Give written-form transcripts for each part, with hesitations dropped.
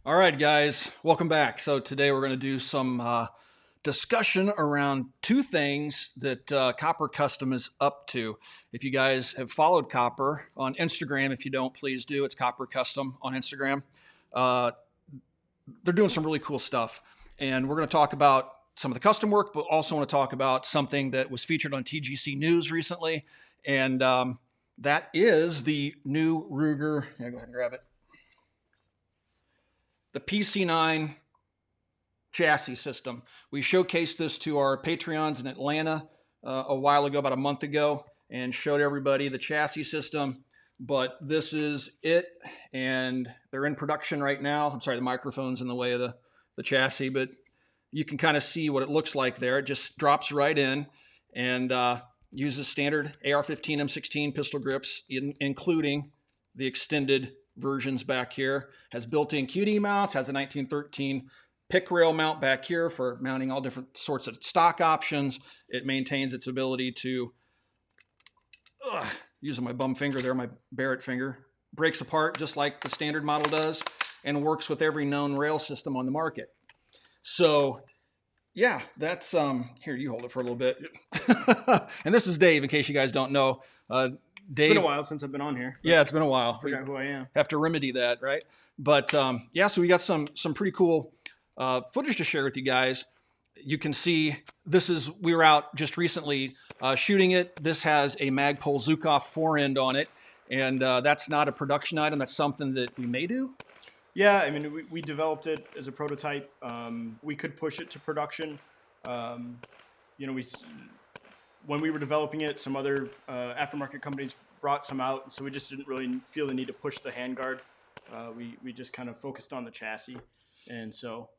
All right, guys, welcome back. So today we're going to do some discussion around two things that Copper Custom is up to. If you guys have followed Copper on Instagram, if you don't, please do. It's Copper Custom on Instagram. They're doing some really cool stuff. And we're going to talk about some of the custom work, but also want to talk about something that was featured on TGC News recently. And that is the new Ruger. Yeah, go ahead and grab it. The PC9 chassis system. We showcased this to our Patreons in Atlanta a while ago, about a month ago, and showed everybody the chassis system. But this is it, and they're in production right now. I'm sorry, the microphone's in the way of the chassis, but you can kind of see what it looks like there. It just drops right in and uses standard AR-15 M16 pistol grips, including the extended versions back here. Has built-in QD mounts, has a 1913 pick rail mount back here for mounting all different sorts of stock options. It maintains its ability to, using my bum finger there, my Barrett finger, breaks apart just like the standard model does and works with every known rail system on the market. So yeah, that's, here, you hold it for a little bit. And this is Dave, in case you guys don't know. Dave, it's been a while since I've been on here. Yeah, it's been a while. I forgot who I am. Have to remedy that, right? But yeah, so we got some pretty cool footage to share with you guys. You can see we were out just recently shooting it. This has a Magpul Zukov forend on it, and that's not a production item. That's something that we may do. Yeah, I mean, we developed it as a prototype. We could push it to production. You know, when we were developing it, some other aftermarket companies brought some out, so we just didn't really feel the need to push the handguard. We just kind of focused on the chassis, and so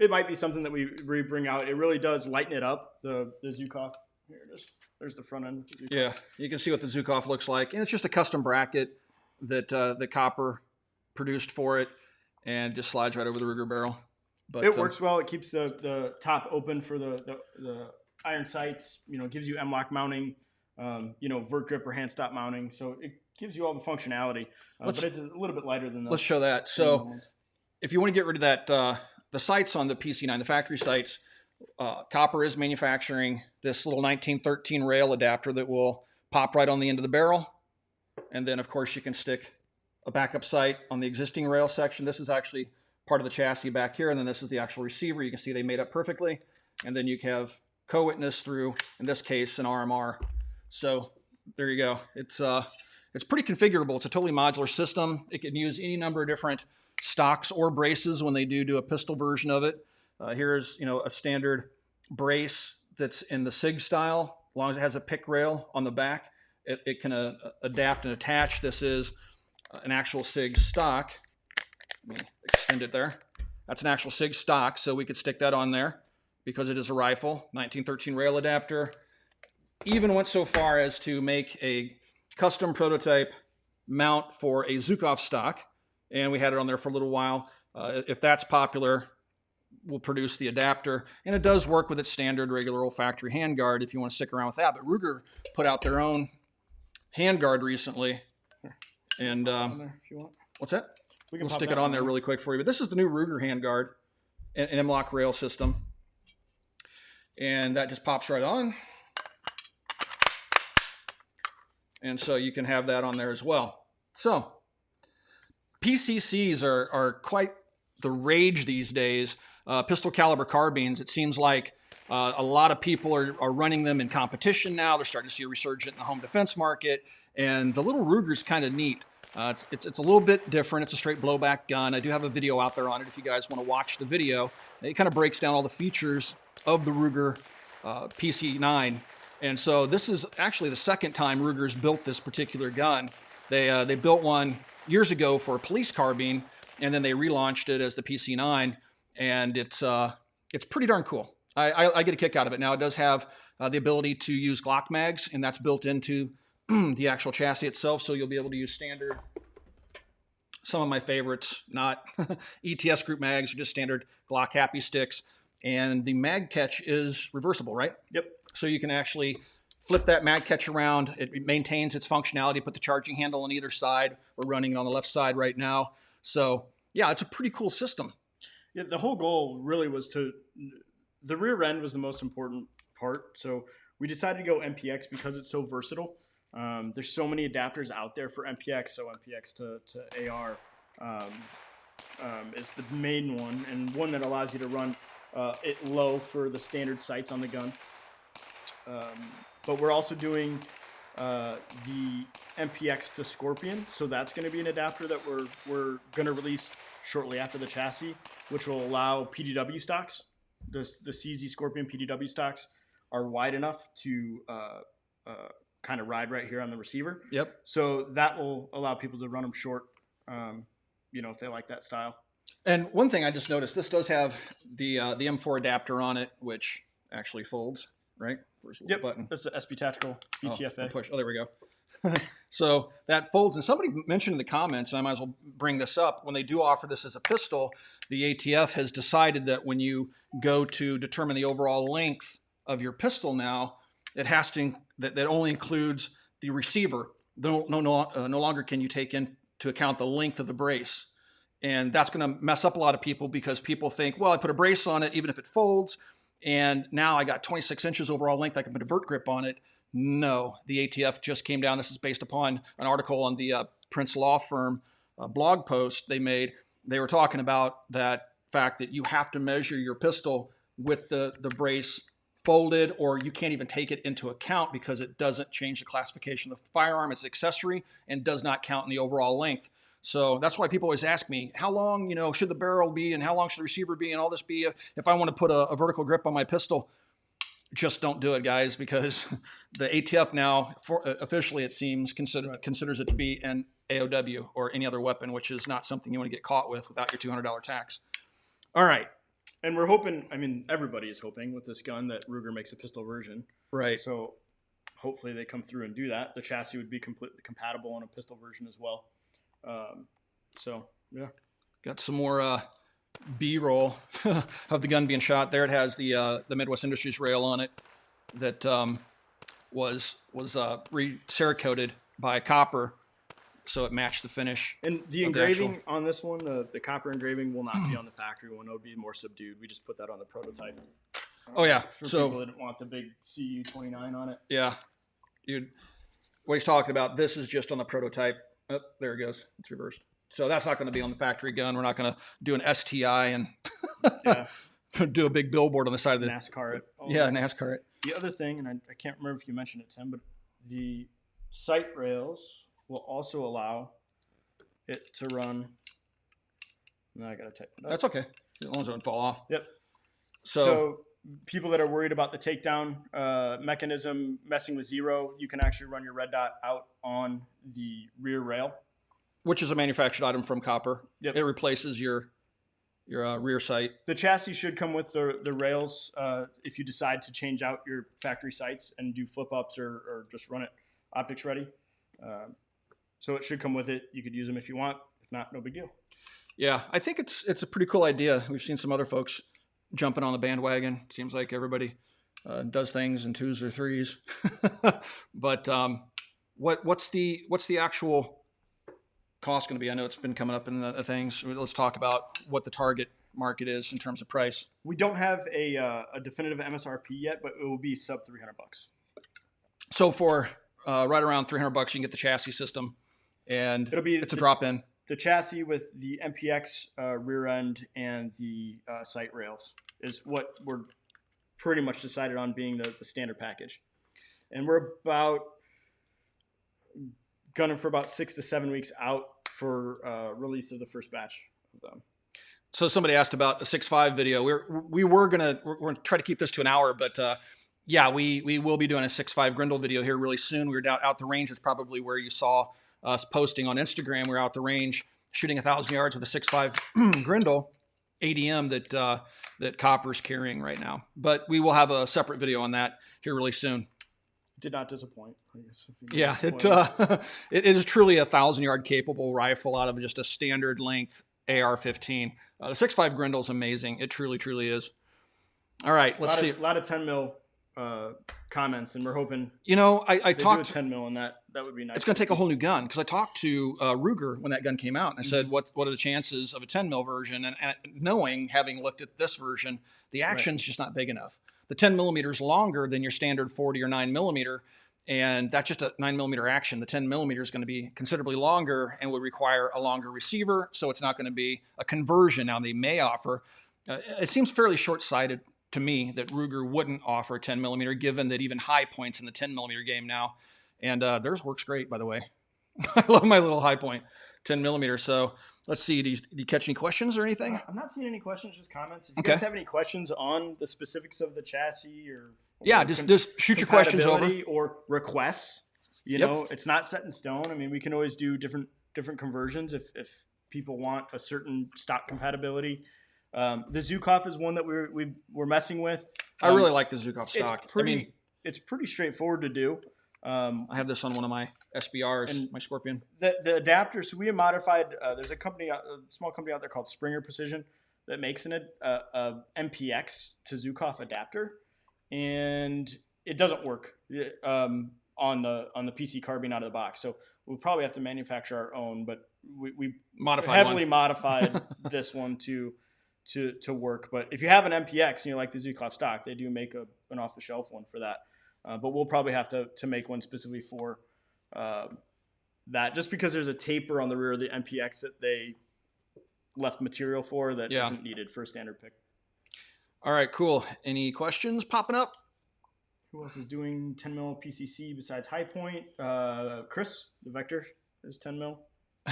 it might be something that we bring out. It really does lighten it up, the Zukov. Here it is. There's the front end. The yeah, you can see what the Zukov looks like, and it's just a custom bracket that the Copper produced for it, and just slides right over the Ruger barrel. But it works well. It keeps the top open for the iron sights, you know, gives you M-lock mounting, you know, vert grip or hand stop mounting. So it gives you all the functionality, but it's a little bit lighter than the. Let's show that. So if you want to get rid of that, the sights on the PC9, the factory sights, Copper is manufacturing this little 1913 rail adapter that will pop right on the end of the barrel. And then of course you can stick a backup sight on the existing rail section. This is actually part of the chassis back here. And then this is the actual receiver. You can see they made up perfectly. And then you have co-witness through, in this case, an RMR. So there you go. It's pretty configurable. It's a totally modular system. It can use any number of different stocks or braces when they do a pistol version of it. Here's, you know, a standard brace that's in the SIG style. As long as it has a pick rail on the back, it can adapt and attach. This is an actual SIG stock. Let me extend it there. That's an actual SIG stock, so we could stick that on there because it is a rifle. 1913 rail adapter. Even went so far as to make a custom prototype mount for a Zukov stock, and we had it on there for a little while. If that's popular, we'll produce the adapter, and it does work with its standard regular old factory handguard if you want to stick around with that. But Ruger put out their own handguard recently, and if you want. What's that? We'll stick it on there really quick for you. But this is the new Ruger handguard, an M-lock rail system, and that just pops right on. And so you can have that on there as well. So PCCs are quite the rage these days. Pistol caliber carbines, it seems like a lot of people are running them in competition now. They're starting to see a resurgence in the home defense market. And the little Ruger's kind of neat. It's a little bit different. It's a straight blowback gun. I do have a video out there on it if you guys want to watch the video. It kind of breaks down all the features of the Ruger PC9. And so this is actually the second time Ruger's built this particular gun. They built one years ago for a police carbine, and then they relaunched it as the PC9, and it's pretty darn cool. I get a kick out of it. Now it does have the ability to use Glock mags, and that's built into the actual chassis itself, so you'll be able to use standard, some of my favorites, not ETS group mags, or just standard Glock Happy sticks. And the mag catch is reversible, right? Yep. So you can actually flip that mag catch around. It maintains its functionality. Put the charging handle on either side. We're running it on the left side right now. So yeah, it's a pretty cool system. Yeah, the whole goal really was the rear end was the most important part. So we decided to go MPX because it's so versatile. There's so many adapters out there for MPX, so MPX to AR is the main one, and one that allows you to run it low for the standard sights on the gun. But we're also doing the MPX to Scorpion, so that's going to be an adapter that we're going to release shortly after the chassis, which will allow PDW stocks. The CZ Scorpion PDW stocks are wide enough to kind of ride right here on the receiver. Yep. So that will allow people to run them short, if they like that style. And one thing I just noticed, this does have the M4 adapter on it, which actually folds, right? Where's the button? That's the SB Tactical BTFA. Push. Oh, there we go. So that folds. And somebody mentioned in the comments, and I might as well bring this up, when they do offer this as a pistol, the ATF has decided that when you go to determine the overall length of your pistol now, it has to, that only includes the receiver. No longer can you take into account the length of the brace. And that's going to mess up a lot of people because people think, well, I put a brace on it, even if it folds, and now I got 26 inches overall length, I can put a vert grip on it. No, the ATF just came down. This is based upon an article on the Prince Law Firm blog post they made. They were talking about that fact that you have to measure your pistol with the brace folded, or you can't even take it into account because it doesn't change the classification of the firearm. It's an accessory and does not count in the overall length. So that's why people always ask me, how long, should the barrel be and how long should the receiver be and all this be if I want to put a vertical grip on my pistol? Just don't do it, guys, because the ATF now, officially it seems, considers it to be an AOW or any other weapon, which is not something you want to get caught with without your $200 tax. All right. And we're hoping, everybody is hoping with this gun that Ruger makes a pistol version. Right. So hopefully they come through and do that. The chassis would be completely compatible on a pistol version as well. Yeah. Got some more B-roll of the gun being shot. There it has the Midwest Industries rail on it that was Cerakoted by copper, so it matched the finish. And the engraving on this one, the copper engraving will not be on the factory one. It would be more subdued. We just put that on the prototype. Oh yeah, for people that didn't want the big CU29 on it. Yeah, what he's talking about, this is just on the prototype. Oh, there it goes. It's reversed. So that's not going to be on the factory gun. We're not going to do an STI and do a big billboard on the side of the NASCAR. NASCAR. The other thing, and I can't remember if you mentioned it, Tim, but the sight rails will also allow it to run. No, I got to type it up. That's okay, as long as it doesn't fall off. Yep. So people that are worried about the takedown mechanism messing with zero, you can actually run your red dot out on the rear rail, which is a manufactured item from copper. Yep. It replaces your rear sight. The chassis should come with the rails if you decide to change out your factory sights and do flip ups or just run it optics ready. So it should come with it. You could use them if you want. If not, no big deal. Yeah, I think it's a pretty cool idea. We've seen some other folks jumping on the bandwagon. It seems like everybody does things in twos or threes. But what's the actual cost going to be? I know it's been coming up in the things. Let's talk about what the target market is in terms of price. We don't have a definitive MSRP yet, but it will be sub $300. So for right around $300, you can get the chassis system, and it's a drop in. The chassis with the MPX rear end and the sight rails is what we're pretty much decided on being the standard package. And we're gunning for about 6 to 7 weeks out for release of the first batch of them. So somebody asked about a 6.5 video. We're gonna try to keep this to an hour, but yeah, we will be doing a 6.5 Grendel video here really soon. We're out the range is probably where you saw us posting on Instagram. We're out the range shooting 1,000 yards with a 6.5 Grendel ADM that Copper's carrying right now. But we will have a separate video on that here really soon. Did not disappoint. Yeah, it is truly a 1,000-yard capable rifle out of just a standard length AR-15. The 6.5 Grendel is amazing. It truly, truly is. All right, let's see. A lot of 10 mil comments, and we're hoping You know, I they do a talked. 10 mil on that. That would be nice. It's going to take a whole new gun because I talked to Ruger when that gun came out, and I said, "What are the chances of a 10 mil version?" And knowing, having looked at this version, the action's just not big enough. The 10 millimeter is longer than your standard 40 or 9 millimeter, and that's just a 9 millimeter action. The 10 millimeter is going to be considerably longer and would require a longer receiver, so it's not going to be a conversion. Now they may offer. It seems fairly short-sighted to me that Ruger wouldn't offer a 10 millimeter, given that even High Point's in the 10 millimeter game now. And theirs works great, by the way. I love my little High Point 10 millimeter. So let's see. Do you catch any questions or anything? I'm not seeing any questions, just comments. If you Okay. guys have any questions on the specifics of the chassis or Yeah, just shoot your questions over. compatibility or requests, you know, it's not set in stone. I mean, we can always do different conversions if people want a certain stock compatibility. The Zukov is one that we're messing with. I really like the Zukov stock. It's pretty straightforward to do. I have this on one of my SBRs, and my Scorpion. The adapter. So we have modified. There's a small company out there called Springer Precision that makes a MPX to Zukov adapter, and it doesn't work on the PC carbine out of the box. So we'll probably have to manufacture our own, but we heavily modified this one to work. But if you have an MPX and you like the Zukov stock, they do make an off the shelf one for that. But we'll probably have to make one specifically for that, just because there's a taper on the rear of the MPX that they left material for that isn't needed for a standard pick. All right, cool. Any questions popping up? Who else is doing 10 mil PCC besides High Point? Chris, the Vector, is 10 mil.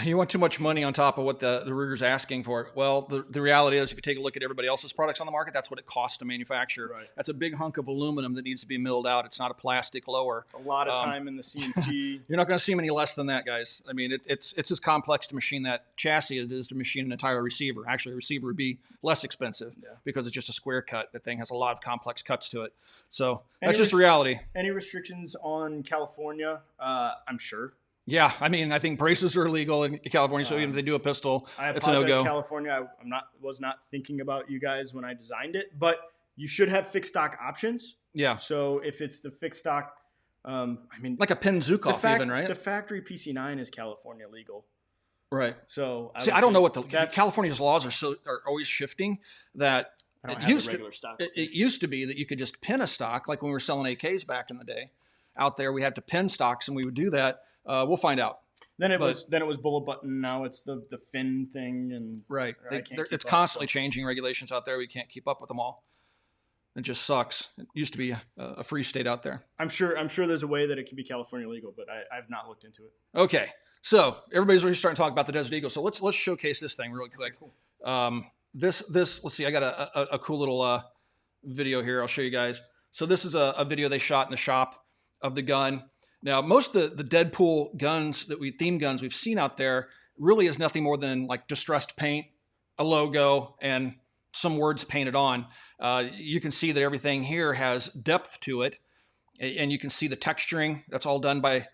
You want too much money on top of what the Ruger's asking for. Well, the reality is, if you take a look at everybody else's products on the market, that's what it costs to manufacture. Right. That's a big hunk of aluminum that needs to be milled out. It's not a plastic lower. A lot of time in the CNC. You're not going to see many less than that, guys. I mean, it's as complex to machine that chassis as it is to machine an entire receiver. Actually, a receiver would be less expensive because it's just a square cut. That thing has a lot of complex cuts to it. So that's just the reality. Any restrictions on California? I'm sure. Yeah, I mean, I think braces are illegal in California, so even if they do a pistol, it's a no-go. California, was not thinking about you guys when I designed it, but you should have fixed stock options. Yeah. So if it's the fixed stock, I mean, like a Penn Zukov, even, right? The factory PC9 is California legal. Right. So I don't know what California's laws are always shifting. That it used to be that you could just pin a stock, like when we were selling AKs back in the day. Out there, we had to pin stocks, and we would do that. We'll find out. Then it was bullet button. Now it's the fin thing, and right. It's constantly changing regulations out there. We can't keep up with them all. It just sucks. It used to be a free state out there. I'm sure there's a way that it can be California legal, but I've not looked into it. Okay, so everybody's already starting to talk about the Desert Eagle. So let's showcase this thing really quick. Cool. This let's see. I got a cool little video here. I'll show you guys. So this is a video they shot in the shop of the gun. Now, most of the Deadpool guns theme guns we've seen out there really is nothing more than like distressed paint, a logo, and some words painted on. You can see that everything here has depth to it, and you can see the texturing. That's all done by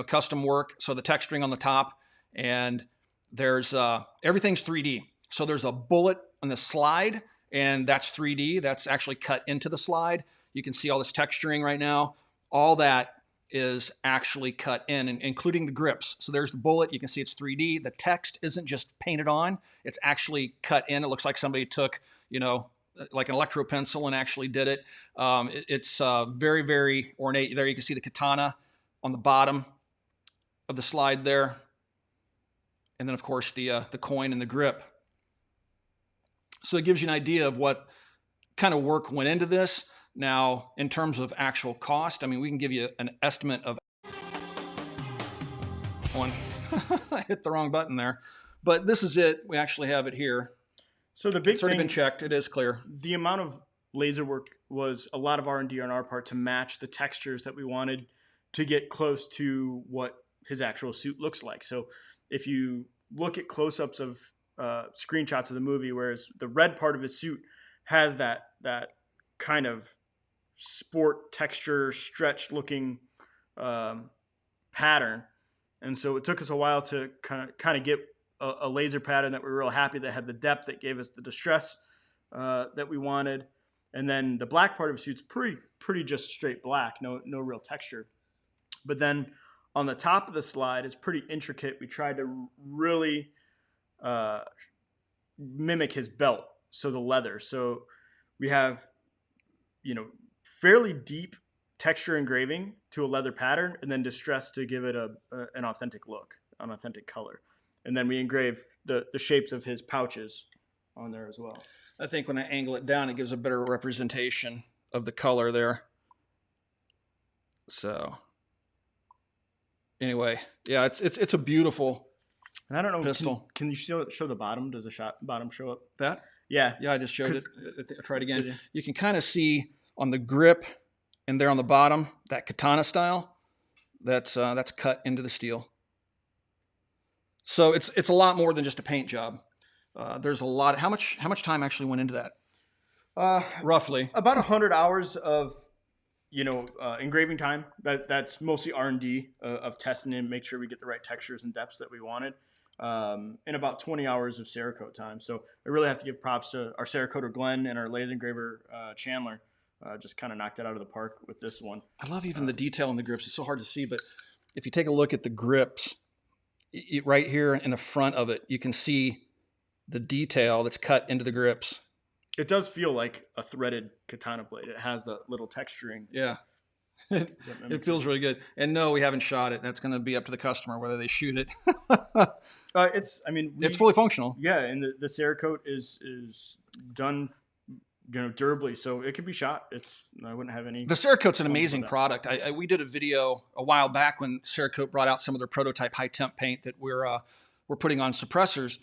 custom work. So the texturing on the top, and there's everything's 3D. So there's a bullet on the slide, and that's 3D. That's actually cut into the slide. You can see all this texturing right now. All that is actually cut in, including the grips. So there's the bullet. You can see it's 3D. The text isn't just painted on. It's actually cut in. It looks like somebody took, like an electro pencil and actually did it. It's very, very ornate. There you can see the katana on the bottom of the slide there. And then, of course, the coin and the grip. So it gives you an idea of what kind of work went into this. Now, in terms of actual cost, I mean, we can give you an estimate of one. I hit the wrong button there. But this is it. We actually have it here. So the big it's already been checked. It is clear. The amount of laser work was a lot of R&D on our part to match the textures that we wanted to get close to what his actual suit looks like. So if you look at close-ups of screenshots of the movie, whereas the red part of his suit has that kind of sport texture, stretched looking pattern. And so it took us a while to kind of get a laser pattern that we were real happy that had the depth that gave us the distress that we wanted. And then the black part of the suit's pretty just straight black, no real texture. But then on the top of the slide is pretty intricate. We tried to really mimic his belt, so the leather. So we have, fairly deep texture engraving to a leather pattern, and then distress to give it an authentic look, an authentic color. And then we engrave the shapes of his pouches on there as well. I think when I angle it down, it gives a better representation of the color there. So anyway, yeah, it's a beautiful and I don't know pistol. Can you show the bottom? Does the bottom show up? That? Yeah, I just showed it. I'll try it again. You can kind of see on the grip and there on the bottom that katana style. That's cut into the steel. So it's a lot more than just a paint job. There's a lot. How much time actually went into that? Roughly about 100 hours of engraving time. That's mostly R&D of testing and make sure we get the right textures and depths that we wanted. And about 20 hours of Cerakote time. So I really have to give props to our Cerakoter Glenn and our laser engraver Chandler. Just kind of knocked it out of the park with this one. I love even the detail in the grips. It's so hard to see, but if you take a look at the grips, right here in the front of it, you can see the detail that's cut into the grips. It does feel like a threaded katana blade. It has the little texturing. Yeah. It feels really good. And no, we haven't shot it. That's going to be up to the customer whether they shoot it. It's fully functional. Yeah, and the Cerakote is done, durably, so it can be shot. I wouldn't have any. The Cerakote's an amazing product. We did a video a while back when Cerakote brought out some of their prototype high temp paint that we're putting on suppressors,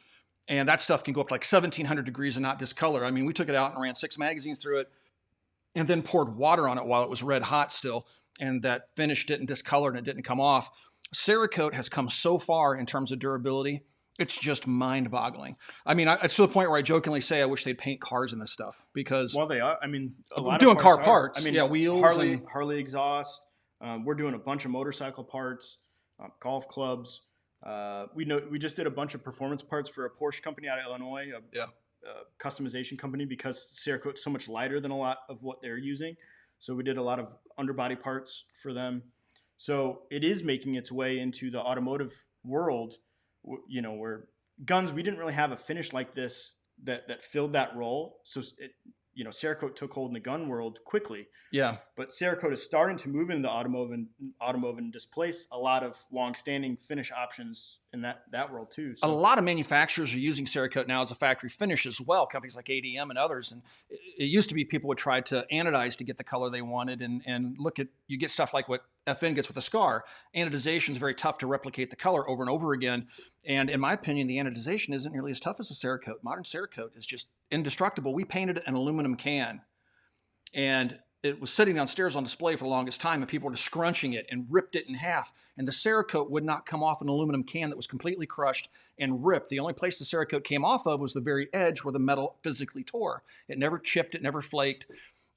and that stuff can go up to like 1,700 degrees and not discolor. I mean, we took it out and ran 6 magazines through it, and then poured water on it while it was red hot still, and that finish didn't discolor and it didn't come off. Cerakote has come so far in terms of durability. It's just mind-boggling. I mean, it's to the point where I jokingly say I wish they'd paint cars in this stuff because. Well, they are. I mean, a lot doing of car parts. I mean, yeah, wheels, Harley exhaust. We're doing a bunch of motorcycle parts, golf clubs. We just did a bunch of performance parts for a Porsche company out of Illinois. Customization company, because Cerakote's so much lighter than a lot of what they're using. So we did a lot of underbody parts for them. So it is making its way into the automotive world, where guns, we didn't really have a finish like this that filled that role. So Cerakote took hold in the gun world quickly. Yeah. But Cerakote is starting to move into the automotive and displace a lot of long-standing finish options in that world too. So. A lot of manufacturers are using Cerakote now as a factory finish as well, companies like ADM and others. And it used to be people would try to anodize to get the color they wanted, and you get stuff like what FN gets with a scar. Anodization is very tough to replicate the color over and over again. And in my opinion, the anodization isn't nearly as tough as the Cerakote. Modern Cerakote is just indestructible. We painted an aluminum can, and it was sitting downstairs on display for the longest time, and people were just scrunching it and ripped it in half. And the Cerakote would not come off an aluminum can that was completely crushed and ripped. The only place the Cerakote came off of was the very edge where the metal physically tore. It never chipped, it never flaked.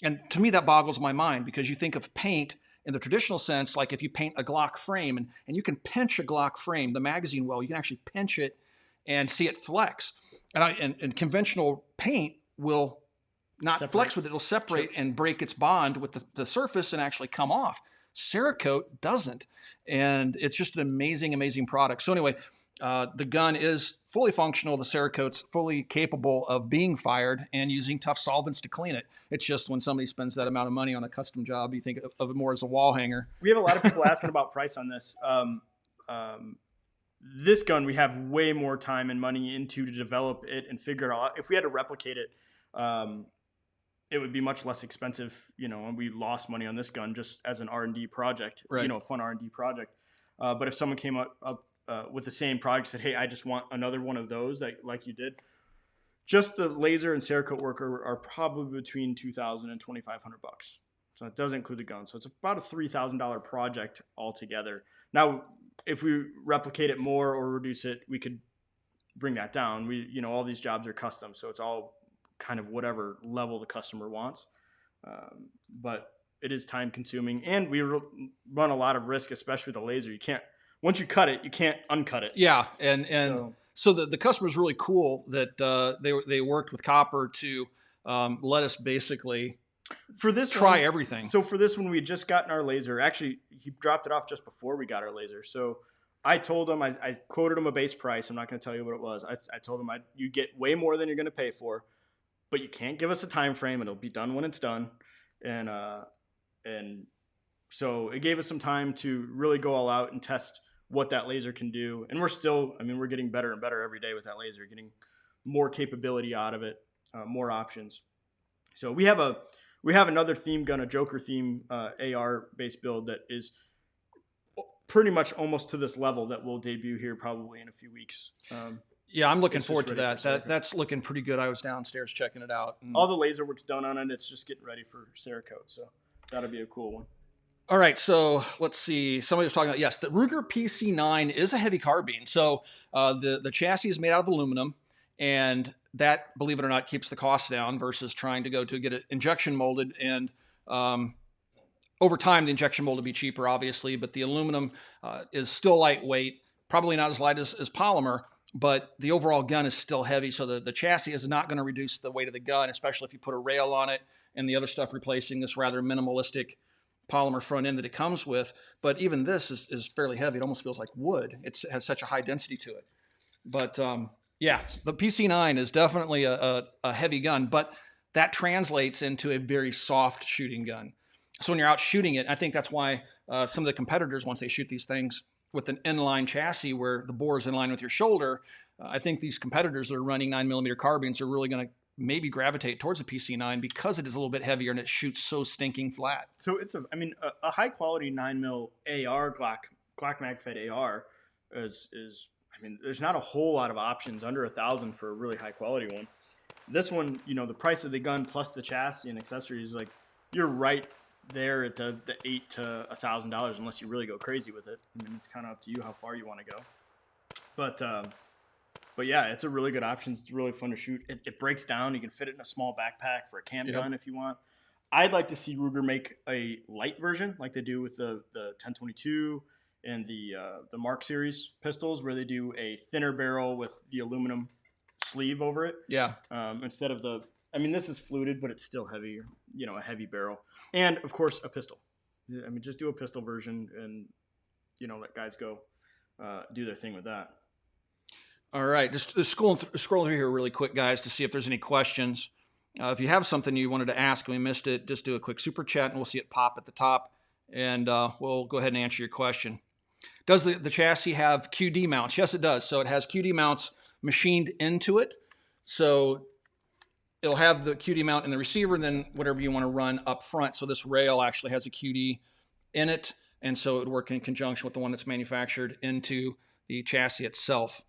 And to me, that boggles my mind, because you think of paint in the traditional sense, like if you paint a Glock frame, and you can pinch a Glock frame, the magazine well, you can actually pinch it and see it flex. And conventional paint will not flex with it. It'll separate and break its bond with the surface and actually come off. Cerakote doesn't. And it's just an amazing, amazing product. So anyway, the gun is fully functional. The Cerakote's fully capable of being fired and using tough solvents to clean it. It's just when somebody spends that amount of money on a custom job, you think of it more as a wall hanger. We have a lot of people asking about price on this. This gun, we have way more time and money into to develop it and figure it out. If we had to replicate it, it would be much less expensive, and we lost money on this gun just as an R&D project, right. A fun R&D project. But if someone came up with the same product, said, hey, I just want another one of those, like you did, just the laser and Cerakote work are probably between $2,000 and $2,500. So it doesn't include the gun. So it's about a $3,000 project altogether. Now, if we replicate it more or reduce it, we could bring that down. All these jobs are custom, so it's all kind of whatever level the customer wants. But it is time consuming, and we run a lot of risk, especially with the laser. Once you cut it, you can't uncut it. Yeah. So the customer is really cool that they worked with Copper to let us basically For this try one, everything. So for this one, we had just gotten our laser. Actually, he dropped it off just before we got our laser. So I told him, I quoted him a base price. I'm not going to tell you what it was. I told him you get way more than you're going to pay for, but you can't give us a time frame. It'll be done when it's done. And so it gave us some time to really go all out and test what that laser can do. And we're still, I mean, we're getting better and better every day with that laser, getting more capability out of it, more options. So we have another theme gun, a Joker theme AR based build that is pretty much almost to this level that will debut here probably in a few weeks. Yeah, I'm looking forward to that. That's looking pretty good. I was downstairs checking it out. All the laser work's done on it. It's just getting ready for Cerakote. So that'll be a cool one. All right, so let's see. Somebody was talking about, yes, the Ruger PC9 is a heavy carbine. So the chassis is made out of aluminum, and that, believe it or not, keeps the cost down versus trying to get it injection molded. And over time, the injection mold will be cheaper, obviously, but the aluminum is still lightweight, probably not as light as polymer, but the overall gun is still heavy. So the chassis is not going to reduce the weight of the gun, especially if you put a rail on it and the other stuff replacing this rather minimalistic polymer front end that it comes with. But even this is fairly heavy. It almost feels like wood. It has such a high density to it. But yeah, the PC9 is definitely a heavy gun, but that translates into a very soft shooting gun. So when you're out shooting it, I think that's why some of the competitors, once they shoot these things with an inline chassis where the bore is in line with your shoulder, I think these competitors that are running 9mm carbines are really going to maybe gravitate towards the PC9 because it is a little bit heavier and it shoots so stinking flat. So it's a high quality 9mm AR Glock mag fed AR is there's not a whole lot of options under $1,000 for a really high quality one. This one, the price of the gun plus the chassis and accessories, like you're right there at the $800 to $1,000 unless you really go crazy with it. I mean, it's kind of up to you how far you want to go. But yeah, it's a really good option. It's really fun to shoot. It breaks down. You can fit it in a small backpack for a camp gun if you want. I'd like to see Ruger make a light version like they do with the 1022 and the Mark series pistols, where they do a thinner barrel with the aluminum sleeve over it. Yeah. Instead of this is fluted, but it's still heavy. A heavy barrel, and of course a pistol. I mean, just do a pistol version, and let guys go do their thing with that. All right, just scrolling through here really quick, guys, to see if there's any questions. If you have something you wanted to ask and we missed it, just do a quick super chat and we'll see it pop at the top, and we'll go ahead and answer your question. Does the chassis have QD mounts? Yes, it does. So it has QD mounts machined into it. So it'll have the QD mount in the receiver and then whatever you want to run up front. So this rail actually has a QD in it, and so it would work in conjunction with the one that's manufactured into the chassis itself.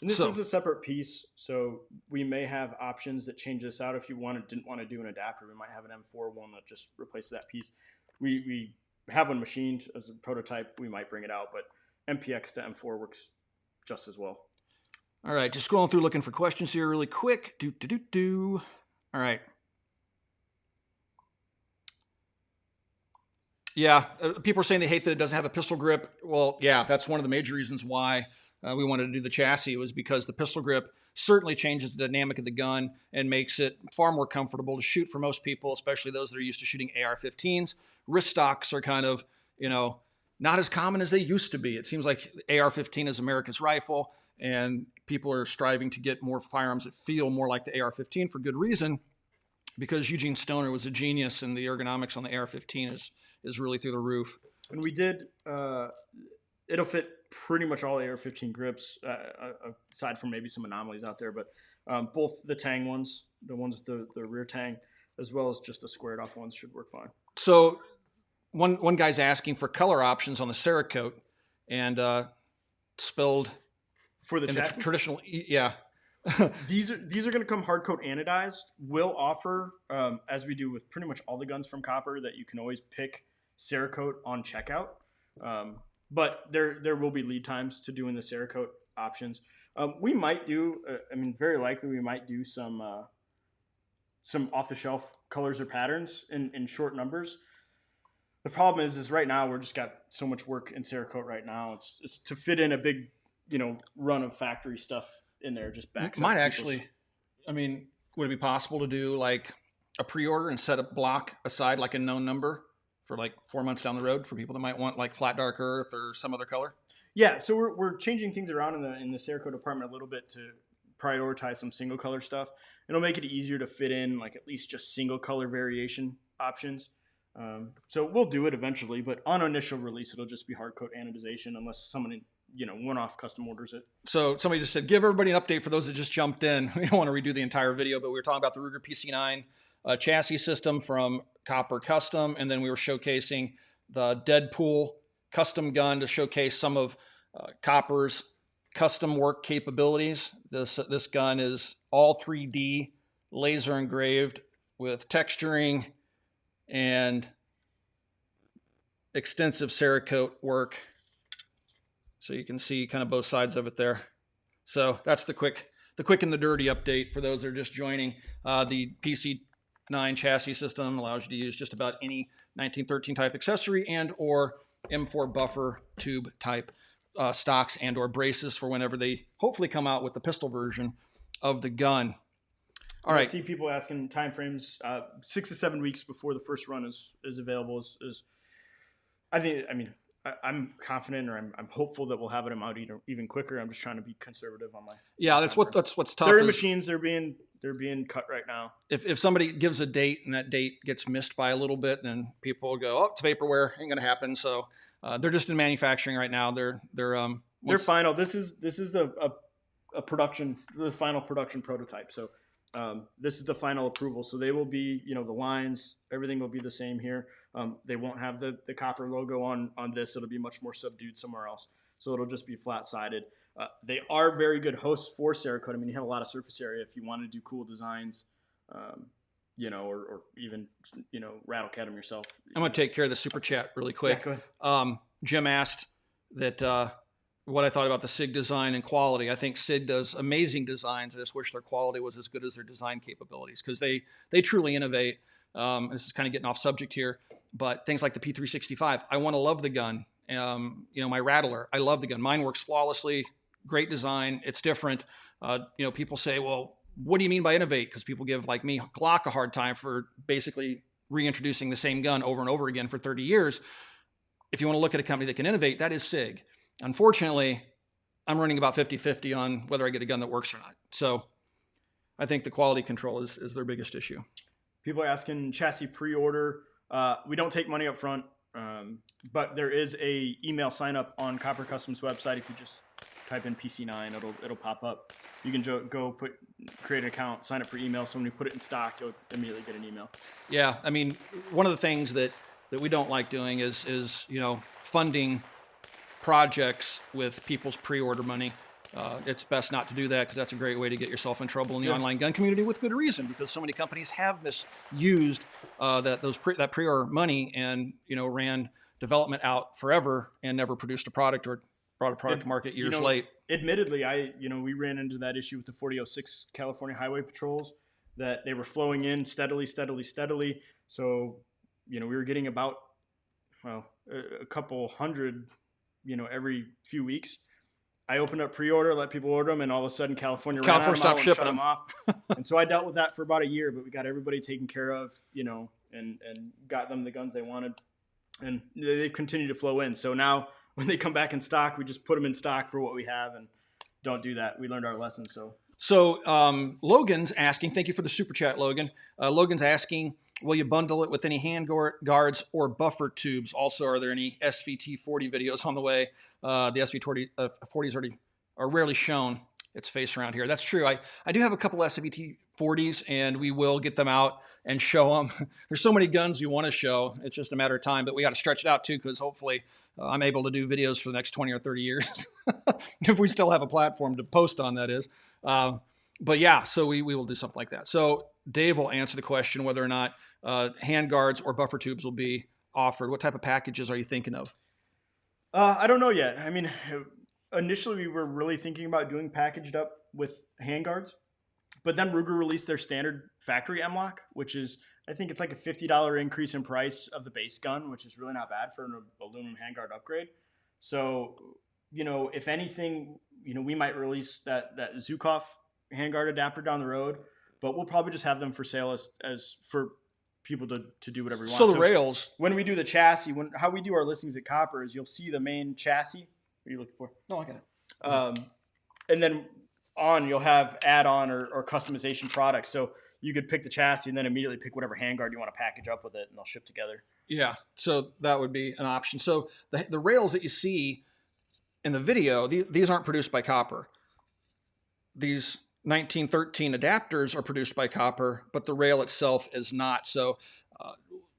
And this is a separate piece, so we may have options that change this out. If you didn't want to do an adapter, we might have an M4 one that just replaces that piece. We have one machined as a prototype. We might bring it out, but MPX to M4 works just as well. All right, just scrolling through looking for questions here really quick. All right. Yeah, people are saying they hate that it doesn't have a pistol grip. Well, yeah, that's one of the major reasons why we wanted to do the chassis, was because the pistol grip certainly changes the dynamic of the gun and makes it far more comfortable to shoot for most people, especially those that are used to shooting AR-15s. Wrist stocks are kind of, not as common as they used to be. It seems like AR-15 is America's rifle, and people are striving to get more firearms that feel more like the AR-15 for good reason, because Eugene Stoner was a genius, and the ergonomics on the AR-15 is really through the roof. And we did, it'll fit pretty much all AR-15 grips, aside from maybe some anomalies out there, but both the Tang ones, the ones with the rear Tang, as well as just the squared off ones should work fine. So one guy's asking for color options on the Cerakote, and spilled for the chassis? Traditional, yeah. These are going to come hard coat anodized. We'll offer, as we do with pretty much all the guns from Copper, that you can always pick Cerakote on checkout. But there will be lead times to doing the Cerakote options. We might do, very likely we might do some off-the-shelf colors or patterns in short numbers. The problem is right now we're just got so much work in Cerakote right now. It's to fit in a big, run of factory stuff in there. Just backs. Might actually, would it be possible to do like a pre-order and set a block aside, like a known number for like 4 months down the road for people that might want like flat dark earth or some other color? Yeah, so we're changing things around in the Cerakote department a little bit to prioritize some single color stuff. It'll make it easier to fit in like at least just single color variation options. So we'll do it eventually, but on initial release, it'll just be hard coat anodization unless someone one-off custom orders it. So somebody just said, give everybody an update for those that just jumped in. We don't want to redo the entire video, but we were talking about the Ruger PC9 chassis system from Copper Custom, and then we were showcasing the Deadpool custom gun to showcase some of Copper's custom work capabilities. This gun is all 3D, laser engraved with texturing and extensive Cerakote work. So you can see kind of both sides of it there. So that's the quick and the dirty update for those that are just joining. The PC9 chassis system allows you to use just about any 1913 type accessory and or M4 buffer tube type stocks and or braces for whenever they hopefully come out with the pistol version of the gun. All right. I see people asking timeframes. 6 to 7 weeks before the first run is available. I'm confident, or I'm hopeful that we'll have them out even quicker. I'm just trying to be conservative on my. Yeah, that's what's tough. They're in machines. They're being cut right now. If somebody gives a date and that date gets missed by a little bit, then people will go, "Oh, it's vaporware, ain't gonna happen." So they're just in manufacturing right now. They're final. This is a production, the final production prototype. So this is the final approval. So they will be, the lines, everything will be the same here. They won't have the Copper logo on this. It'll be much more subdued somewhere else. So it'll just be flat-sided. They are very good hosts for Cerakote. I mean, you have a lot of surface area if you want to do cool designs, or even, rattle cat them yourself. I'm going to take care of the super chat really quick. Yeah, go ahead. Jim asked that what I thought about the SIG design and quality. I think SIG does amazing designs. I just wish their quality was as good as their design capabilities because they truly innovate. This is kind of getting off subject here, but things like the P365, I want to love the gun. My Rattler, I love the gun. Mine works flawlessly. Great design. It's different. People say, well, what do you mean by innovate? Because people give, like me, Glock a hard time for basically reintroducing the same gun over and over again for 30 years. If you want to look at a company that can innovate, that is SIG. Unfortunately, I'm running about 50-50 on whether I get a gun that works or not. So I think the quality control is their biggest issue. People are asking chassis pre-order. We don't take money up front, but there is a email sign up on Copper Custom's website. If you just type in PC9, it'll pop up. You can go create an account, sign up for email. So when you put it in stock, you'll immediately get an email. Yeah, I mean, one of the things that we don't like doing is funding projects with people's pre-order money. It's best not to do that because that's a great way to get yourself in trouble in the online gun community with good reason, because so many companies have misused that pre-order money and ran development out forever and never produced a product or brought a product to market years late. Admittedly, we ran into that issue with the 4006 California highway patrols, that they were flowing in steadily. So we were getting about a couple hundred every few weeks. I opened up pre-order, let people order them, and all of a sudden California stopped shipping them off. And so I dealt with that for about a year, but we got everybody taken care of, and got them the guns they wanted, and they've continued to flow in. So now when they come back in stock, we just put them in stock for what we have, and don't do that. We learned our lesson. So Logan's asking, thank you for the super chat, Logan. Logan's asking, will you bundle it with any hand guards or buffer tubes? Also, are there any SVT40 videos on the way? The SVT40s are rarely shown its face around here. That's true. I do have a couple SVT40s, and we will get them out and show them. There's so many guns we want to show. It's just a matter of time, but we got to stretch it out too, because hopefully I'm able to do videos for the next 20 or 30 years. If we still have a platform to post on, that is. But yeah, so we will do something like that. So Dave will answer the question whether or not hand guards or buffer tubes will be offered. What type of packages are you thinking of? I don't know yet. I mean, initially we were really thinking about doing packaged up with hand guards, but then Ruger released their standard factory M-Lock, which is, I think it's like a $50 increase in price of the base gun, which is really not bad for an aluminum handguard upgrade. So, if anything, we might release that Zukov handguard adapter down the road. but we'll probably just have them for sale as for people to do whatever we want. So the rails, when we do the chassis, how we do our listings at Copper is you'll see the main chassis. What are you looking for? no, I get it. And then you'll have add-on or customization products. So you could pick the chassis and then immediately pick whatever handguard you want to package up with it, and they'll ship together. Yeah, so that would be an option. So the rails that you see in the video, these aren't produced by Copper. These 1913 adapters are produced by Copper, but the rail itself is not. So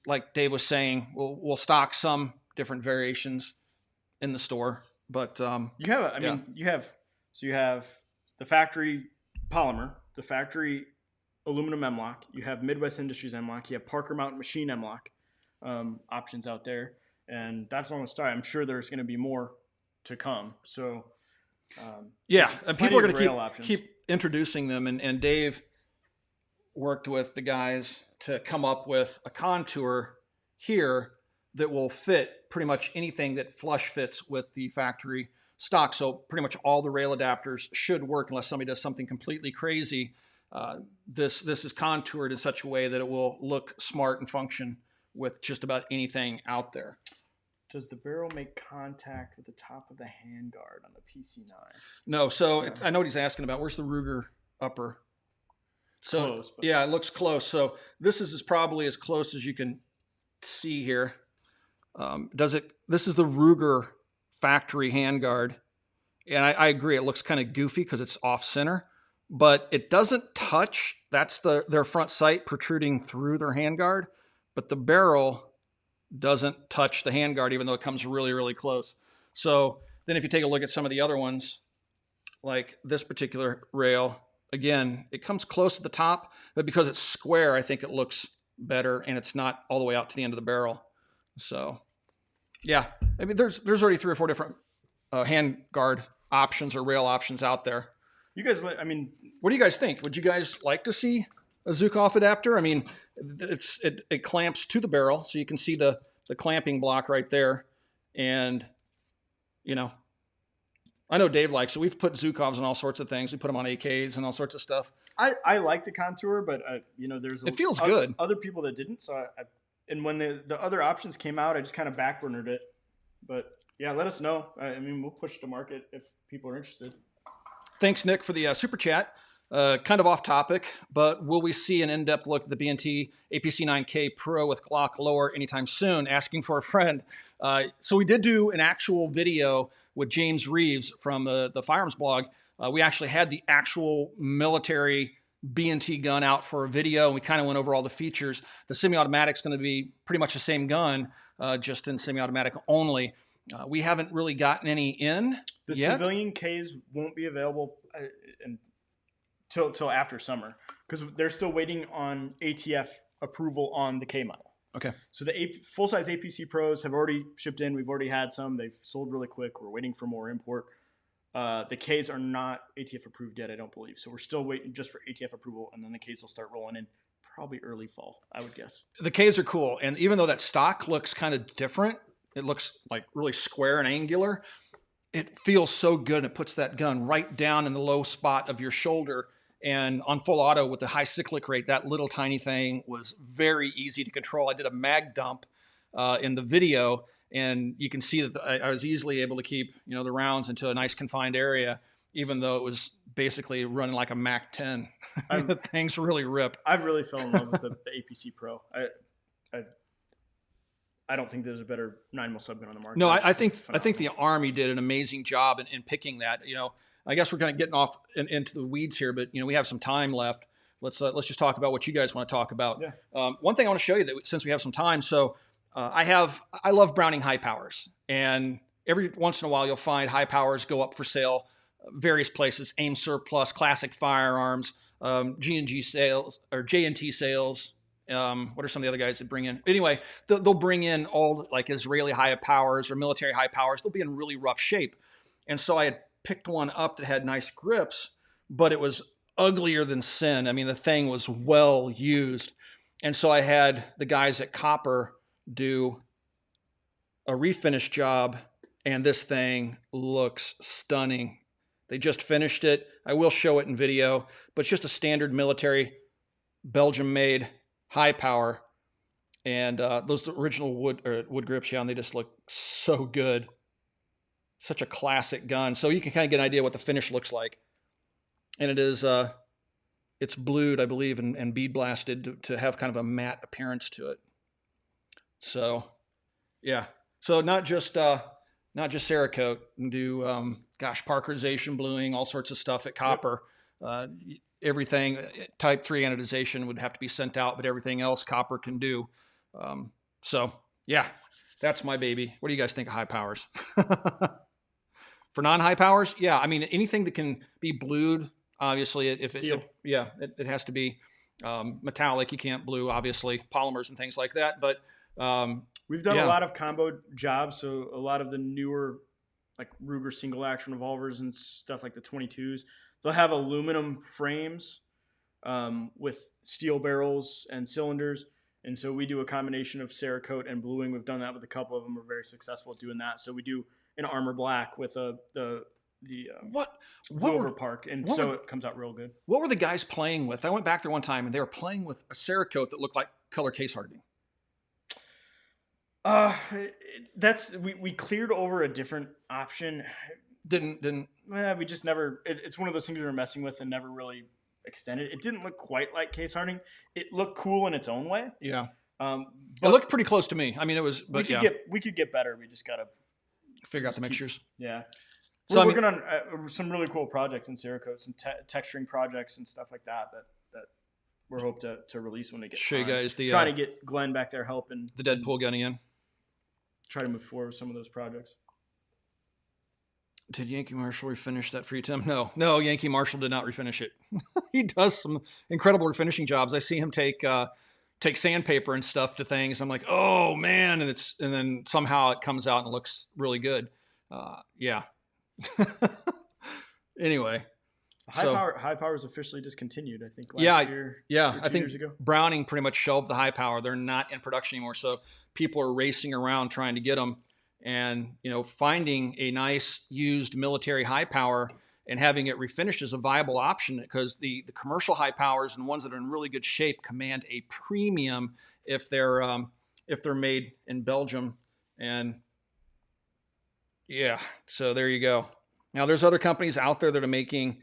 like Dave was saying, we'll stock some different variations in the store, but you have the factory polymer, the factory aluminum M-Lock, you have Midwest Industries M-Lock, you have Parker Mountain Machine M-Lock options out there, and that's on the start. I'm sure there's going to be more to come. So yeah, and people are going to keep introducing them, and Dave worked with the guys to come up with a contour here that will fit pretty much anything that flush fits with the factory stock. So pretty much all the rail adapters should work unless somebody does something completely crazy. This is contoured in such a way that it will look smart and function with just about anything out there. Does the barrel make contact with the top of the handguard on the PC9? No. So I know what he's asking about. Where's the Ruger upper? So close, yeah, it looks close. So this is probably as close as you can see here. This is the Ruger factory handguard, and I agree. It looks kind of goofy because it's off center, but it doesn't touch. That's their front sight protruding through their handguard, but the barrel doesn't touch the handguard, even though it comes really, really close. So then if you take a look at some of the other ones, like this particular rail, again, it comes close to the top, but because it's square, I think it looks better, and it's not all the way out to the end of the barrel. So yeah, I mean, there's already 3 or 4 different handguard options or rail options out there. You guys, I mean, what do you guys think? Would you guys like to see a Zukov adapter? I mean, it clamps to the barrel, so you can see the clamping block right there. And, you know, I know Dave likes it. We've put Zukovs on all sorts of things. We put them on AKs and all sorts of stuff. I like the contour, but, you know, it feels good. Other people that didn't, so and when the other options came out, I just kind of backburnered it. But, yeah, let us know. I mean, we'll push to market if people are interested. Thanks, Nick, for the super chat. Kind of off topic, but will we see an in-depth look at the B&T APC9K Pro with Glock lower anytime soon? Asking for a friend. So we did do an actual video with James Reeves from the Firearms blog. We actually had the actual military B&T gun out for a video, and we kind of went over all the features. The semi-automatic's going to be pretty much the same gun, just in semi-automatic only. We haven't really gotten any in The yet. civilian Ks won't be available until after summer because they're still waiting on ATF approval on the K model. Okay. So the full-size APC Pros have already shipped in. We've already had some. They've sold really quick. We're waiting for more import. The Ks are not ATF approved yet, I don't believe. So we're still waiting just for ATF approval, and then the Ks will start rolling in probably early fall, I would guess. The Ks are cool, and even though that stock looks kind of different, it looks like really square and angular, it feels so good. It puts that gun right down in the low spot of your shoulder. And on full auto with the high cyclic rate, that little tiny thing was very easy to control. I did a mag dump in the video, and you can see that I was easily able to keep, you know, the rounds into a nice confined area, even though it was basically running like a Mac 10. The things really rip. I really fell in love with the APC Pro. I don't think there's a better 9mm subgun on the market. No, I think the Army did an amazing job in picking that. You know, I guess we're kind of getting off into the weeds here, but you know, we have some time left. Let's just talk about what you guys want to talk about. Yeah. One thing I want to show you, that since we have some time, so I love Browning high powers, and every once in a while you'll find high powers go up for sale, various places, AIM Surplus, Classic Firearms, G&G sales or J&T sales. What are some of the other guys that bring in? Anyway, they'll bring in all like Israeli high powers or military high powers. They'll be in really rough shape. And so I had picked one up that had nice grips, but it was uglier than sin. I mean, the thing was well used. And so I had the guys at Copper do a refinish job, and this thing looks stunning. They just finished it. I will show it in video, but it's just a standard military Belgium-made high power, and those original wood grips, yeah, and they just look so good. Such a classic gun. So you can kind of get an idea what the finish looks like, and it is it's blued, I believe, and bead blasted to have kind of a matte appearance to it. So yeah, so not just Cerakote, and do gosh, parkerization, bluing, all sorts of stuff at Copper. Everything type 3 anodization would have to be sent out, but everything else Copper can do. So yeah, that's my baby. What do you guys think of high powers? For non-high powers, yeah, I mean anything that can be blued, obviously, it has to be metallic. You can't blue, obviously, polymers and things like that. But we've done a lot of combo jobs, so a lot of the newer like Ruger single action revolvers and stuff like the 22s, they'll have aluminum frames with steel barrels and cylinders. And so we do a combination of Cerakote and bluing. We've done that with a couple of them. We're very successful at doing that. So we do an armor black with the over park, and so it comes out real good. What were the guys playing with? I went back there one time and they were playing with a Cerakote that looked like color case hardening. We cleared over a different option. We just never. It's one of those things we were messing with and never really extended. It didn't look quite like case hardening. It looked cool in its own way. Yeah. It looked pretty close to me. I mean, it was. But we could get better. We just gotta figure out the mixtures. Yeah. We're working on some really cool projects in Cerakote, some texturing projects and stuff like that we're hope to release when they get. Show you guys trying to get Glenn back there helping the Deadpool gunning in. Try to move forward with some of those projects. Did Yankee Marshall refinish that for you, Tim? No, Yankee Marshall did not refinish it. He does some incredible refinishing jobs. I see him take sandpaper and stuff to things. I'm like, oh man, and then somehow it comes out and looks really good. Yeah. Anyway, high power is officially discontinued. I think last year. Yeah, I think years ago. Browning pretty much shelved the high power. They're not in production anymore, so people are racing around trying to get them. And finding a nice used military high power and having it refinished is a viable option, because the commercial high powers and ones that are in really good shape command a premium if they're made in Belgium. And yeah, so there you go. Now there's other companies out there that are making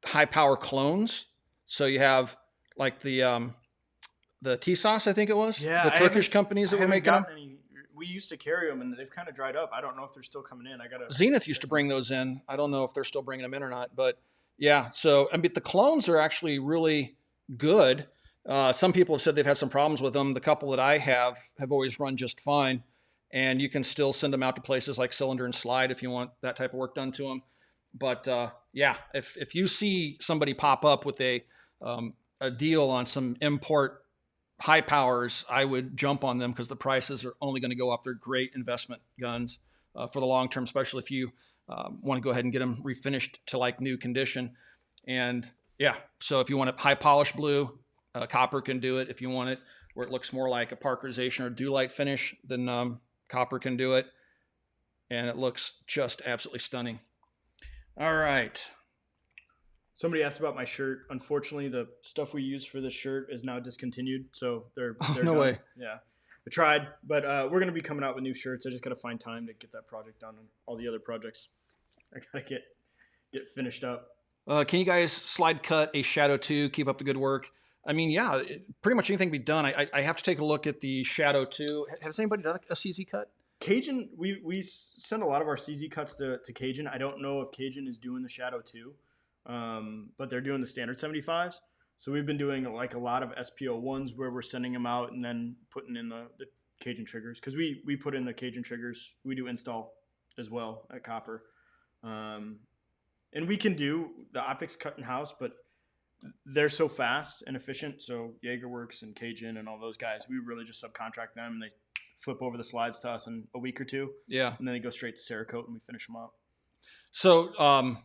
high power clones. So you have like the T-Sauce, I think it was. Yeah, the Turkish companies that were making them. We used to carry them, and they've kind of dried up. I don't know if they're still coming in. Zenith used to bring those in. I don't know if they're still bringing them in or not. But yeah, so I mean, the clones are actually really good. Some people have said they've had some problems with them. The couple that I have always run just fine, and you can still send them out to places like Cylinder and Slide if you want that type of work done to them. But yeah, if you see somebody pop up with a deal on some import high powers, I would jump on them, because the prices are only going to go up. They're great investment guns for the long term, especially if you want to go ahead and get them refinished to like new condition. And yeah, so if you want a high polish blue, Copper can do it. If you want it where it looks more like a parkerization or dew light finish, then Copper can do it. And it looks just absolutely stunning. All right. Somebody asked about my shirt. Unfortunately, the stuff we use for this shirt is now discontinued, so they're no done. way. Yeah, I tried, but we're going to be coming out with new shirts. I just got to find time to get that project done and all the other projects. I got to get finished up. Can you guys slide cut a Shadow 2? Keep up the good work. I mean, yeah, pretty much anything can be done. I have to take a look at the Shadow 2. Has anybody done a CZ cut? Cajun, we send a lot of our CZ cuts to Cajun. I don't know if Cajun is doing the Shadow 2. But they're doing the standard 75s. So we've been doing like a lot of SPO1s where we're sending them out and then putting in the Cajun triggers. Because we put in the Cajun triggers. We do install as well at Copper. And we can do the optics cut in house, but they're so fast and efficient. So Jaegerworks and Cajun and all those guys, we really just subcontract them, and they flip over the slides to us in a week or two. Yeah. And then they go straight to Cerakote and we finish them up. So,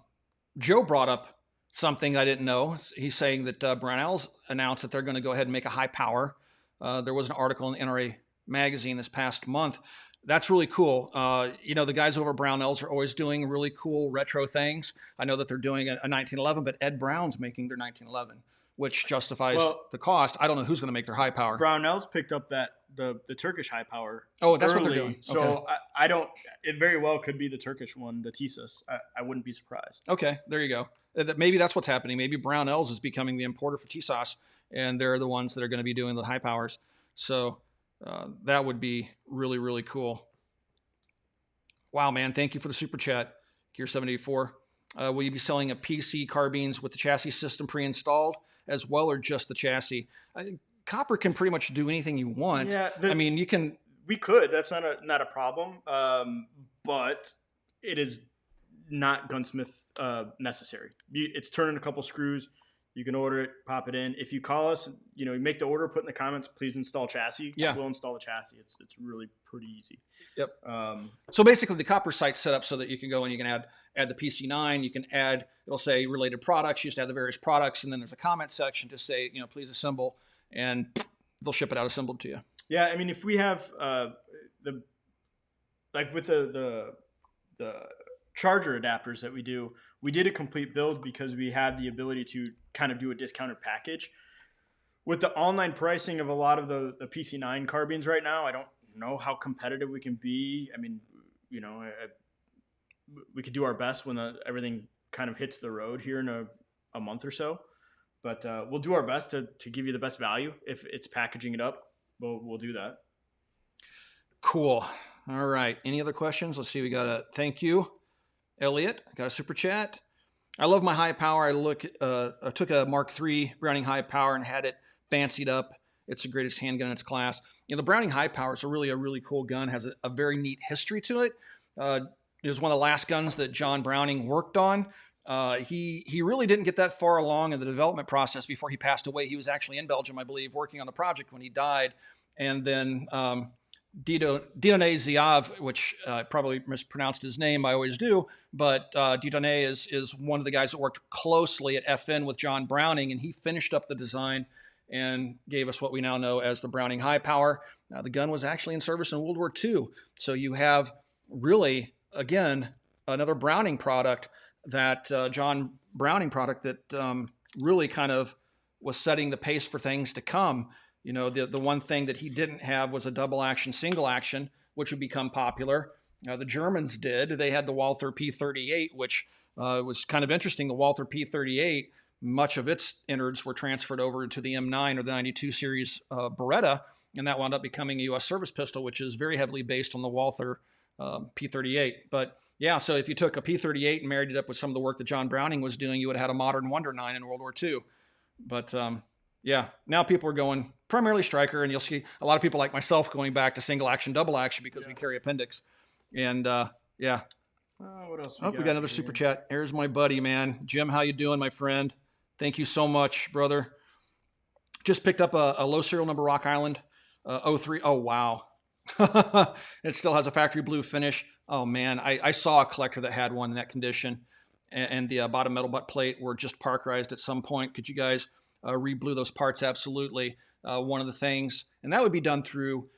Joe brought up something I didn't know. He's saying that Brownells announced that they're going to go ahead and make a high power. There was an article in NRA magazine this past month. That's really cool. The guys over at Brownells are always doing really cool retro things. I know that they're doing a 1911, but Ed Brown's making their 1911, which justifies Well, the cost. I don't know who's going to make their high power. Brownell's picked up that the Turkish high power. Oh, that's what they're early, doing. So Okay. I don't. It very well could be the Turkish one, the Tisas. I wouldn't be surprised. Okay, there you go. Maybe that's what's happening. Maybe Brownells is becoming the importer for TSOS, and they're the ones that are going to be doing the high powers. So that would be really, really cool. Wow, man. Thank you for the super chat, Gear784. Will you be selling a PC carbines with the chassis system pre-installed as well, or just the chassis? Copper can pretty much do anything you want. Yeah, I mean, you can. We could. That's not a problem. But it is not gunsmith necessary. It's turning a couple screws. You can order it, pop it in. If you call us, you make the order, put in the comments, please install chassis. Yeah. We'll install the chassis. It's really pretty easy. Yep. So basically the copper site's set up so that you can go and you can add the PC9, you can add, it'll say related products, you just add the various products, and then there's a comment section to say, please assemble, and they'll ship it out assembled to you. Yeah, I mean, if we have with the charger adapters that we did a complete build because we have the ability to kind of do a discounted package. With the online pricing of a lot of the PC9 carbines right now, I don't know how competitive we can be. I mean, we could do our best when everything kind of hits the road here in a month or so. But we'll do our best to give you the best value. If it's packaging it up, we'll do that. Cool. All right. Any other questions? Let's see. We got a thank you, Elliot. Got a super chat. I love my high power. I took a Mark III Browning high power and had it fancied up. It's the greatest handgun in its class. The Browning high power is a really cool gun. Has a very neat history to it. It was one of the last guns that John Browning worked on. He really didn't get that far along in the development process before he passed away. He was actually in Belgium, I believe, working on the project when he died. And then Dieudonné Ziav, which I probably mispronounced his name, I always do, but Dieudonné is one of the guys that worked closely at FN with John Browning, and he finished up the design and gave us what we now know as the Browning High Power. The gun was actually in service in World War II. So you have really, again, another Browning product that John Browning product that really kind of was setting the pace for things to come. The one thing that he didn't have was a double action, single action, which would become popular. The Germans did. They had the Walther P38, which was kind of interesting. The Walther P38, much of its innards were transferred over to the M9 or the 92 series Beretta, and that wound up becoming a U.S. service pistol, which is very heavily based on the Walther P38. But yeah, so if you took a P38 and married it up with some of the work that John Browning was doing, you would have had a modern Wonder 9 in World War II. But yeah, now people are going primarily striker, and you'll see a lot of people like myself going back to single action, double action because we carry appendix. And yeah. What else? We got another super chat. Here's my buddy, man. Jim, how you doing, my friend? Thank you so much, brother. Just picked up a low serial number Rock Island 03. Oh, wow. It still has a factory blue finish. Oh, man. I saw a collector that had one in that condition, and the bottom metal butt plate were just parkerized at some point. Could you guys re-blue those parts? Absolutely. One of the things, and that would be done through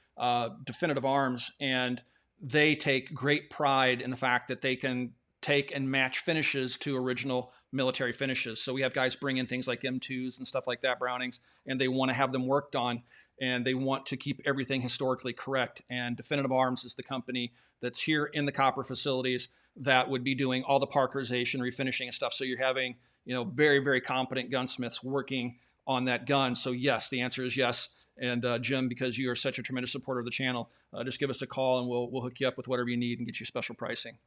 Definitive Arms, and they take great pride in the fact that they can take and match finishes to original military finishes. So we have guys bring in things like M2s and stuff like that, Brownings, and they want to have them worked on, and they want to keep everything historically correct. And Definitive Arms is the company that's here in the copper facilities that would be doing all the parkerization, refinishing and stuff. So you're having, very, very competent gunsmiths working on that gun. So yes, the answer is yes. And Jim, because you are such a tremendous supporter of the channel, just give us a call and we'll hook you up with whatever you need and get you special pricing.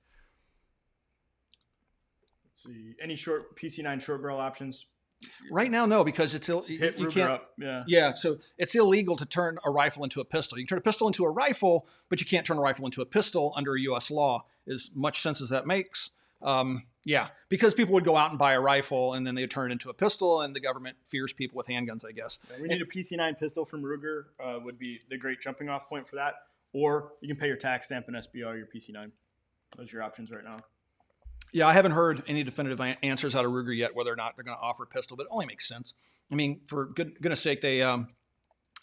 Let's see. Any PC9 short barrel options? Right now, no, because you can't. Up. Yeah, so it's illegal to turn a rifle into a pistol. You can turn a pistol into a rifle, but you can't turn a rifle into a pistol under U.S. law. As much sense as that makes. Yeah, because people would go out and buy a rifle and then they would turn it into a pistol, and the government fears people with handguns, I guess. Yeah, we need a PC9 pistol from Ruger would be the great jumping off point for that. Or you can pay your tax stamp and SBR your PC9. Those are your options right now. Yeah, I haven't heard any definitive answers out of Ruger yet, whether or not they're going to offer a pistol, but it only makes sense. I mean, for goodness sake, they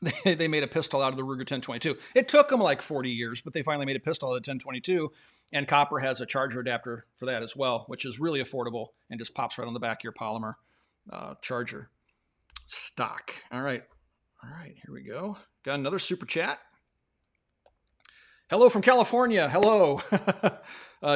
made a pistol out of the Ruger 1022. It took them like 40 years, but they finally made a pistol out of the 1022, and copper has a charger adapter for that as well, which is really affordable and just pops right on the back of your polymer charger. stock. All right. All right, here we go. Got another super chat. Hello from California. Hello.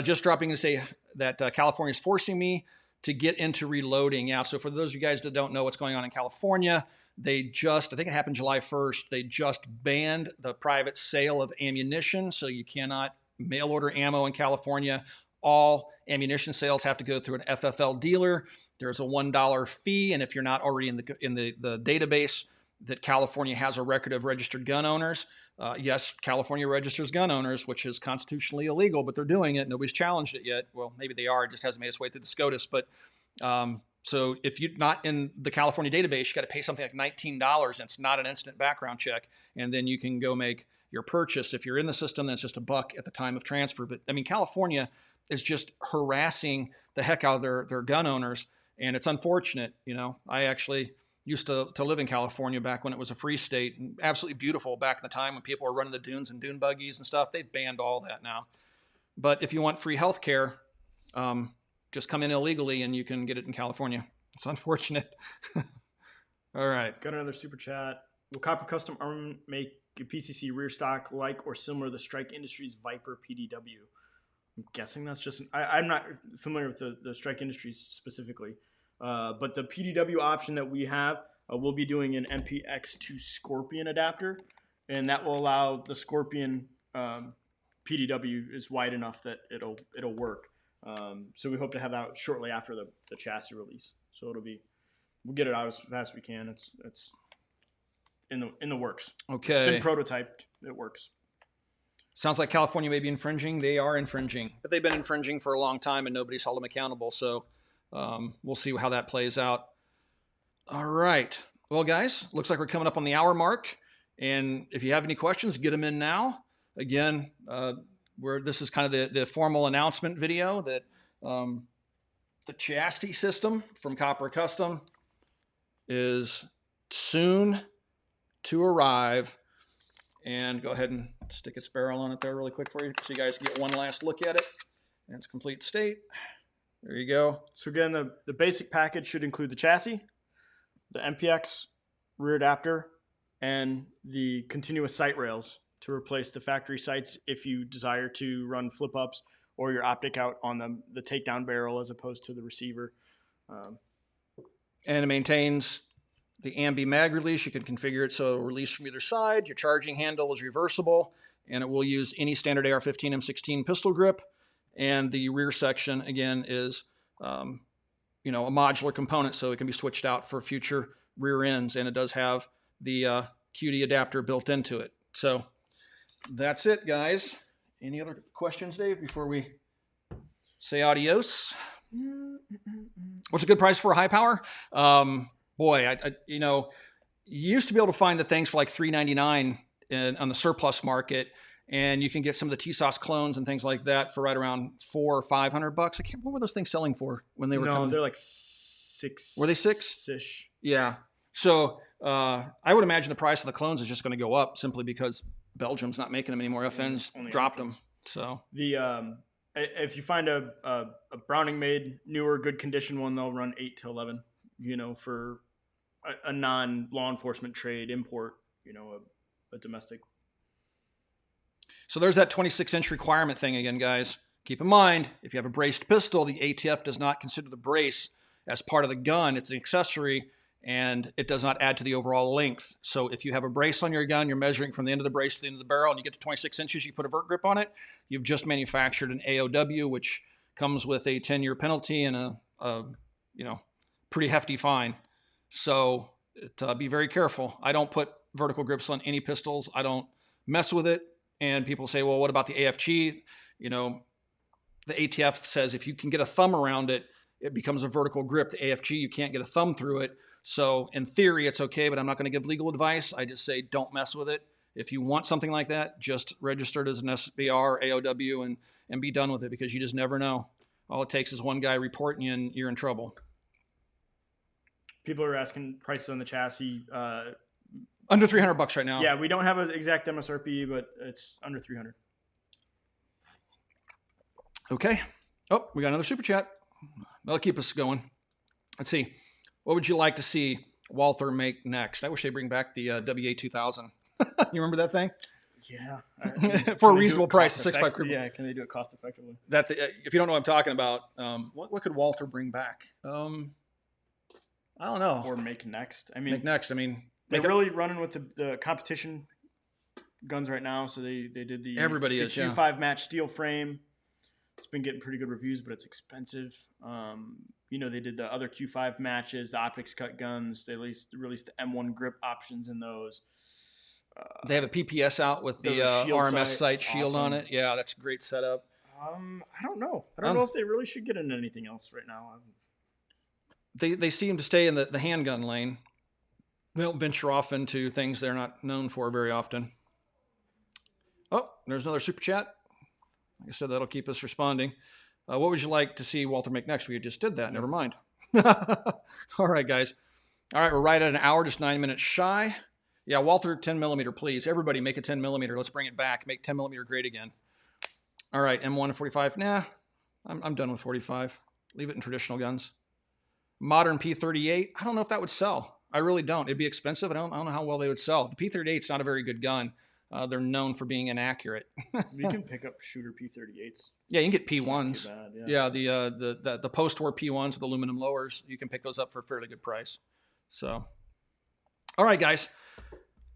Just dropping to say that California is forcing me to get into reloading. Yeah, so for those of you guys that don't know what's going on in California, they just, I think it happened July 1st, they just banned the private sale of ammunition. So you cannot mail order ammo in California. All ammunition sales have to go through an FFL dealer. There's a $1 fee, and if you're not already in the database that California has a record of registered gun owners, yes, California registers gun owners, which is constitutionally illegal, but they're doing it. Nobody's challenged it yet. Well, maybe they are. It just hasn't made its way through the SCOTUS. But so if you're not in the California database, you got to pay something like $19. And it's not an instant background check. And then you can go make your purchase. If you're in the system, then it's just $1 at the time of transfer. But I mean, California is just harassing the heck out of their gun owners. And it's unfortunate. You know, I actually used to live in California back when it was a free state, and absolutely beautiful back in the time when people were running the dunes and dune buggies and stuff. They've banned all that now. But if you want free health care, just come in illegally and you can get it in California. It's unfortunate. All right. Got another super chat. Will Copper Custom Armament make a PCC rear stock like or similar to the Strike Industries Viper PDW? I'm guessing that's just, I'm not familiar with the Strike Industries specifically. But the PDW option that we have, we'll be doing an MPX2 Scorpion adapter, and that will allow the Scorpion PDW is wide enough that it'll work. So we hope to have that shortly after the chassis release. So we'll get it out as fast as we can. It's in the works. Okay. It's been prototyped. It works. Sounds like California may be infringing. They are infringing, but they've been infringing for a long time and nobody's held them accountable. So we'll see how that plays out. All right. Well, guys, looks like we're coming up on the hour mark. And if you have any questions, get them in now. Again, this is kind of the formal announcement video that the chassis system from Copper Custom is soon to arrive. And go ahead and stick its barrel on it there really quick for you so you guys get one last look at it in its complete state. There you go. So again, the basic package should include the chassis, the MPX rear adapter, and the continuous sight rails to replace the factory sights if you desire to run flip-ups or your optic out on the takedown barrel as opposed to the receiver. And it maintains the ambi mag release. You can configure it so it'll release from either side. Your charging handle is reversible, and it will use any standard AR-15 M16 pistol grip. And the rear section, again, is a modular component, so it can be switched out for future rear ends. And it does have the QD adapter built into it. So that's it, guys. Any other questions, Dave, before we say adios? What's a good price for a high power? Boy, you used to be able to find the things for like $399 on the surplus market. And you can get some of the TSOS clones and things like that for right around $400 or $500. What were those things selling for when they were coming? They're like six. Were they six? Ish. Yeah. So I would imagine the price of the clones is just going to go up simply because Belgium's not making them anymore. FN's dropped them. So if you find a Browning made newer good condition one, they'll run 8 to 11. For a non law enforcement trade import. A domestic. So there's that 26-inch requirement thing again, guys. Keep in mind, if you have a braced pistol, the ATF does not consider the brace as part of the gun. It's an accessory, and it does not add to the overall length. So if you have a brace on your gun, you're measuring from the end of the brace to the end of the barrel, and you get to 26 inches, you put a vert grip on it, you've just manufactured an AOW, which comes with a 10-year penalty and a pretty hefty fine. So be very careful. I don't put vertical grips on any pistols. I don't mess with it. And people say, well, what about the AFG? The ATF says if you can get a thumb around it, it becomes a vertical grip. The AFG, you can't get a thumb through it. So in theory, it's okay, but I'm not going to give legal advice. I just say don't mess with it. If you want something like that, just register it as an SBR, AOW, and be done with it, because you just never know. All it takes is one guy reporting you and you're in trouble. People are asking prices on the chassis. Under $300 right now. Yeah, we don't have an exact MSRP, but it's under $300. Okay. Oh, we got another super chat. That'll keep us going. Let's see. What would you like to see Walther make next? I wish they bring back the WA2000. You remember that thing? Yeah. For a reasonable price, a 6.5 crew. Yeah, can they do it cost effectively? That if you don't know what I'm talking about, what could Walther bring back? I don't know. Or make next. I mean, Make next. I mean, they're really running with the competition guns right now. So they did the Everybody is, yeah. Q5 match steel frame. It's been getting pretty good reviews, but it's expensive. You know, they did the other Q5 matches, the optics cut guns. They released the M1 grip options in those. They have a PPS out with the RMS sight shield on it. Yeah, that's a great setup. I don't know. I don't know if they really should get into anything else right now. They seem to stay in the handgun lane. They don't venture off into things they're not known for very often. Oh, there's another super chat. Like I said, that'll keep us responding. What would you like to see Walther make next? We just did that. Never mind. All right, guys. All right, we're right at an hour, just 9 minutes shy. Yeah, Walther, 10 millimeter, please. Everybody make a 10 millimeter. Let's bring it back. Make 10 millimeter great again. All right, M1 45. Nah, I'm done with 45. Leave it in traditional guns. Modern P38. I don't know if that would sell. I really don't. It'd be expensive. I don't know how well they would sell. The P38 is not a very good gun. They're known for being inaccurate. You can pick up shooter P38s. Yeah, you can get P1s. Bad, yeah, the post-war P1s with aluminum lowers, you can pick those up for a fairly good price. So, all right, guys.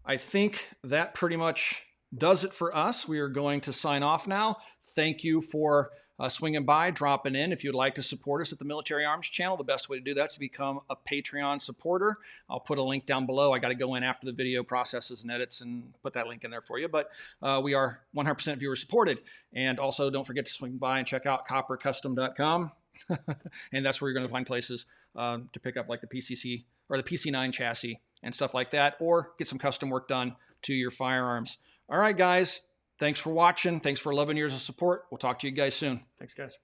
I think that pretty much does it for us. We are going to sign off now. Thank you for swinging by, dropping in. If you'd like to support us at the Military Arms Channel, the best way to do that is to become a Patreon supporter. I'll put a link down below. I got to go in after the video processes and edits and put that link in there for you. But we are 100% viewer supported. And also don't forget to swing by and check out coppercustom.com. And that's where you're going to find places to pick up like the PCC or the PC9 chassis and stuff like that, or get some custom work done to your firearms. All right, guys. Thanks for watching. Thanks for 11 years of support. We'll talk to you guys soon. Thanks, guys.